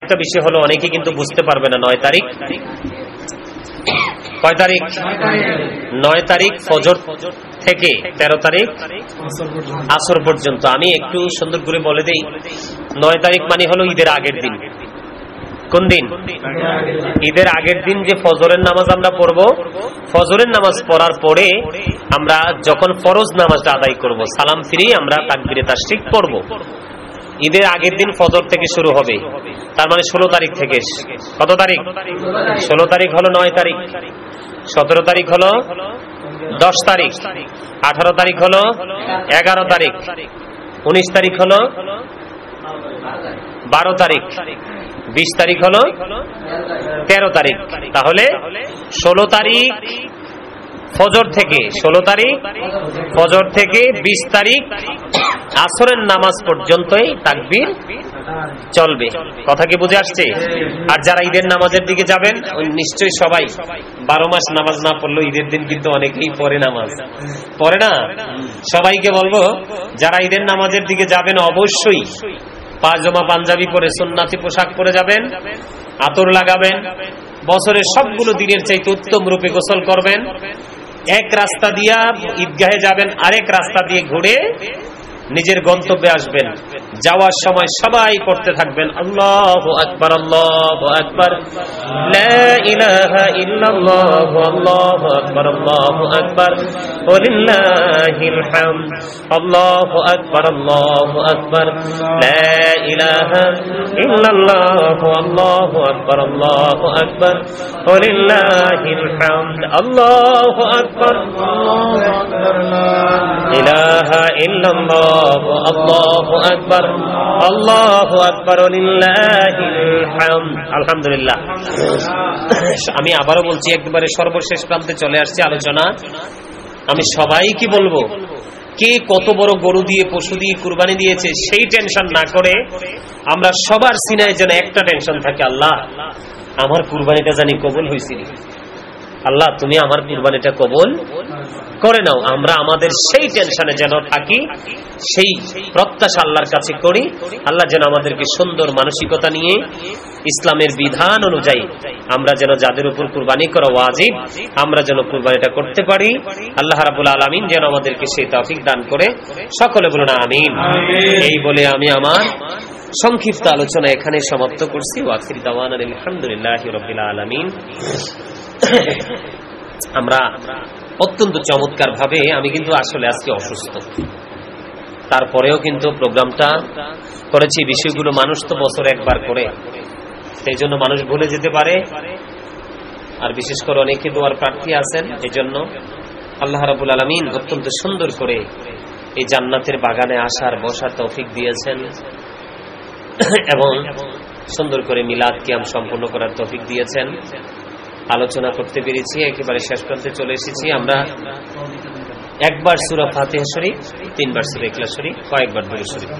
আরেকটা বিষয় হলো অনেকে কিন্তু বুঝতে পারবে না 9 তারিখ কয় তারিখ? 9 তারিখ ফজর থেকে 13 তারিখ আসর পর্যন্ত। আমি একটু সুন্দর করে বলে দেই, 9 তারিখ মানে হলো ঈদের আগের দিন। কোন দিন? ঈদের আগের দিন যে ফজরের নামাজ আমরা পড়ব, ফজরের নামাজ পড়ার পরে আমরা যখন ফরজ নামাজটা আদায় করব, সালাম ফিরিয়ে আমরা তাকবীরে তাশরিক পড়ব। ঈদের আগের দিন ফজর থেকে শুরু হবে, তার মানে 16 তারিখ থেকে। কত তারিখ? 16 তারিখ হলো 9 তারিখ, 17 তারিখ হলো 10 তারিখ, 18 তারিখ হলো 11 তারিখ, 19 তারিখ হলো 12 তারিখ, 20 তারিখ হলো 13 তারিখ। তাহলে 16 তারিখ ফজর থেকে, 16 তারিখ ফজর থেকে 20 তারিখ আসরের নামাজ পর্যন্তই তাকবীর চলবে। কথা কি বুঝে আসছে? আর যারা ঈদের নামাজের দিকে যাবেন, নিশ্চয়ই সবাই 12 মাস নামাজ না পড়লেও ঈদের দিন কিন্তু অনেকেই পড়ে, নামাজ পড়ে না। সবাইকে বলবো, যারা ঈদের নামাজের দিকে যাবেন অবশ্যই পায়জামা পাঞ্জাবি পরে সুন্নতি পোশাক পরে যাবেন, আতর লাগাবেন, বছরের সবগুলো দিনের চাইতে উত্তম রূপে গোসল করবেন, এক রাস্তা দিয়া ঈদগাহে যাবেন, আরেক রাস্তা দিয়ে ঘুরে নিজের গন্তব্যে আসবেন। যাওয়ার সময় সবাই পড়তে থাকবেন আল্লাহু আকবার, আল্লাহু আকবার, লা ইলাহা ইল্লাল্লাহু, আল্লাহু আকবার, আল্লাহু আকবার, ওয়ালিল্লাহিল হামদ, আল্লাহু আকবার, আল্লাহু আকবার, লা ইলাহা ইল্লাল্লাহু, আল্লাহু আকবার, আল্লাহু আকবার, ওয়ালিল্লাহিল হামদ, আল্লাহু আকবার, আল্লাহু আকবার, লা ইলাহা ইল্লাল্লাহ, আল্লাহু আকবার, আল্লাহু আকবার, ওয়ালিল্লাহিল হামদ। আলহামদুলিল্লাহ। আমি আবারও বলছি, একবারে সর্বশেষ প্রান্তে চলে আসছে আলোচনা। আমি সবাইকে বলবো, কে কত বড় গরু দিয়ে পশু দিয়ে কুরবানি দিয়েছে সেই টেনশন না করে আমরা সবার সিনায় যেন একটা টেনশন থাকে, আল্লাহ আমার কুরবানিটা জানি কবুল হয়েছিল, আল্লাহ তুমি আমার কুরবানিটা কবুল করে নাও। আমরা আমাদের সেই টেনশনে যেন থাকি, সেই প্রত্যাশা আল্লাহর কাছে করি। আল্লাহ যেন আমাদেরকে সুন্দর মানসিকতা নিয়ে ইসলামের বিধান অনুযায়ী আমরা যেন যাদের উপর কুরবানি করা ওয়াজিব, আমরা যেন কুরবানিটা করতে পারি। আল্লাহ রাব্বুল আলামিন যেন আমাদেরকে সেই তৌফিক দান করে। সকলে বলুন আমিন। এই বলে আমি আমার সংক্ষিপ্ত আলোচনা এখানে সমাপ্ত করছি। ওয়াখির দাওয়ানা আলহামদুলিল্লাহি রাব্বিল আলামিন। আমরা অত্যন্ত চমৎকার ভাবে, আমি কিন্তু আসলে আজকে অসুস্থ, তারপরেও কিন্তু প্রোগ্রামটা করেছি। বিষয়গুলো মানুষ তো বছর একবার করে, সেই জন্য মানুষ ভুলে যেতে পারে। আর বিশেষ করে অনেকে দোয়ার প্রার্থী আছেন, এই জন্য আল্লাহ রাব্বুল আলামিন অত্যন্ত সুন্দর করে এই জান্নাতের বাগানে আসার বসার তৌফিক দিয়েছেন এবং সুন্দর করে মিলাদ কিয়াম সম্পন্ন করার তৌফিক দিয়েছেন। আলোচনা করতে পেরেছি, একেবারে শেষ প্রান্তে চলে এসেছি। আমরা একবার সূরা ফাতিহা শরীফ, 3বার সূরা ইখলাস শরীফ, কয়েকবার দুরূদ শরীফ।